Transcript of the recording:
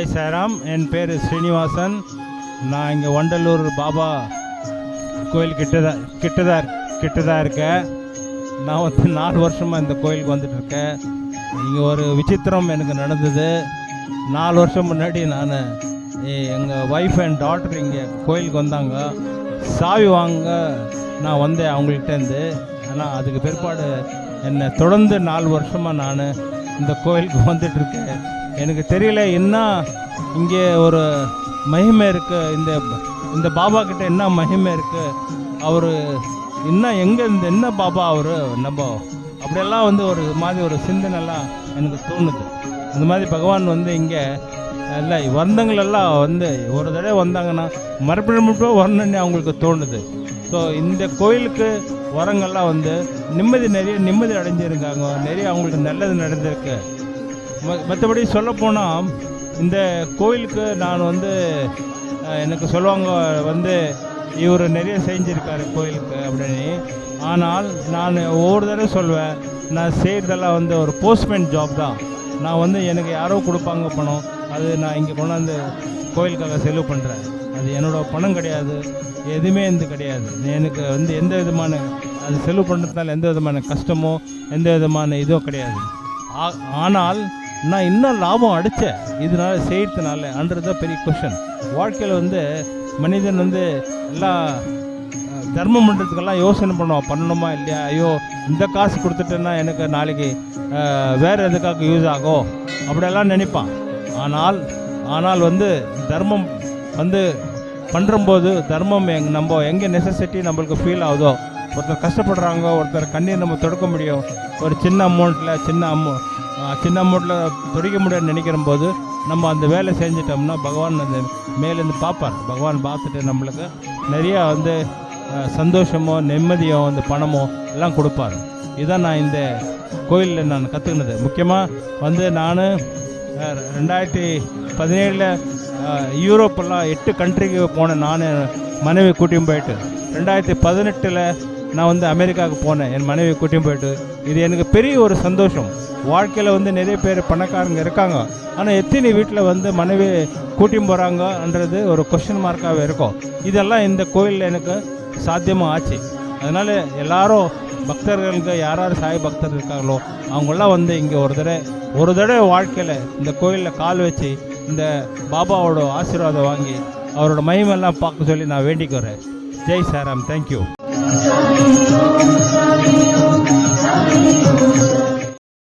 ஜெய் சாய்ராம். என் பேர் ஸ்ரீனிவாசன். நான் இங்கே வண்டலூர் பாபா கோயில் கிட்டதான் இருக்கேன். நான் 4 வருஷமாக இந்த கோயிலுக்கு வந்துட்டுருக்கேன். இங்கே ஒரு விசித்திரம் எனக்கு நடந்தது. 4 வருஷம் முன்னாடி நான் எங்கள் ஒய்ஃப் அண்ட் டாட்டர் இங்கே கோயிலுக்கு வந்தாங்க. சாவி வாங்க நான் வந்தேன் அவங்கள்ட்டேருந்து. ஆனால் அதுக்கு பிற்பாடு என்னை தொடர்ந்து 4 வருஷமாக நான் இந்த கோயிலுக்கு வந்துட்டுருக்கேன். எனக்கு தெரியல என்ன இங்கே ஒரு மகிமை இருக்குது, இந்த பாபா கிட்ட என்ன மகிமை இருக்குது, அவர் இன்னும் எங்கே என்ன பாபா அவர் நம்ம அப்படியெல்லாம் ஒரு மாதிரி ஒரு சிந்தனைலாம் எனக்கு தோணுது. இந்த மாதிரி பகவான் இங்கே இல்லை வந்தங்களெல்லாம் ஒரு தடவை வந்தாங்கன்னா மறுபடியும் வரணுன்னு அவங்களுக்கு தோணுது. ஸோ இந்த கோயிலுக்கு வரங்கள்லாம் நிறைய நிம்மதி அடைஞ்சிருக்காங்க, நிறைய அவங்களுக்கு நல்லது நடந்திருக்கு. மற்றபடி சொல்லப்போனால் இந்த கோயிலுக்கு நான் எனக்கு சொல்லுவாங்க இவர் நிறைய செஞ்சுருக்காரு கோயிலுக்கு அப்படின்னு. ஆனால் நான் ஒவ்வொரு தடவை சொல்வேன், நான் செய்கிறதெல்லாம் ஒரு போஸ்ட்மேன் ஜாப் தான். நான் எனக்கு யாரோ கொடுப்பாங்க பணம், அது நான் இங்கே கொண்டாந்து கோயிலுக்காக செலவு பண்ணுறேன். அது என்னோடய பணம் கிடையாது, எதுவுமே கிடையாது. எனக்கு எந்த விதமான அது செலவு பண்ணுறதுனால எந்த விதமான கஷ்டமோ எந்த விதமான இதுவும் கிடையாது. ஆனால் நான் இன்னும் லாபம் அடித்தேன் இதனால் செய்கிறதுனால அன்றதான் பெரிய கொஷன். வாழ்க்கையில் மனிதன் எல்லாம் தர்மம் பண்ணுறதுக்கெல்லாம் யோசனை பண்ணணுமா இல்லையா, ஐயோ இந்த காசு கொடுத்துட்டேன்னா எனக்கு நாளைக்கு வேறு எதுக்காக யூஸ் ஆகும் அப்படியெல்லாம் நினைப்பான். ஆனால் தர்மம் பண்ணும்போது தர்மம் நம்ம எங்கே நெசசிட்டி நம்மளுக்கு ஃபீல் ஆகுதோ, ஒருத்தர் கஷ்டப்படுறாங்க, ஒருத்தர் கண்ணீர் நம்ம தொடக்க முடியும், ஒரு சின்ன அமௌண்ட்டில் துடைக்க முடியும்னு நினைக்கிற போது நம்ம அந்த வேலை செஞ்சிட்டோம்னா பகவான் மேலேருந்து பார்ப்பார். பகவான் பார்த்துட்டு நம்மளுக்கு நிறையா சந்தோஷமோ நிம்மதியோ பணமோ எல்லாம் கொடுப்பார். இதுதான் நான் இந்த கோயிலில் நான் கற்றுக்கினது. முக்கியமாக நான் 2017 யூரோப்பெல்லாம் 8 கண்ட்ரிக்கு போனேன். நான் மனைவி கூட்டியும் போயிட்டு 2018 நான் அமெரிக்காவுக்கு போனேன் என் மனைவி கூட்டியும் போயிட்டு. இது எனக்கு பெரிய ஒரு சந்தோஷம். வாழ்க்கையில் நிறைய பேர் பணக்காரங்க இருக்காங்க, ஆனால் எத்தனை வீட்டில் மனைவி கூட்டியும் போகிறாங்கன்றது ஒரு கொஸ்டின் மார்க்காகவே இருக்கும். இதெல்லாம் இந்த கோயிலில் எனக்கு சாத்தியமாக ஆச்சு. அதனால் எல்லாரும் பக்தர்களுக்கு யார் சாய் பக்தர் இருக்காங்களோ அவங்களாம் இங்கே ஒரு தடவை வாழ்க்கையில் இந்த கோயிலில் கால் வச்சு இந்த பாபாவோட ஆசீர்வாதம் வாங்கி அவரோட மகிமெல்லாம் பார்க்க சொல்லி நான் வேண்டிக்கிறேன். ஜெய் சாய்ராம். தேங்க்யூ.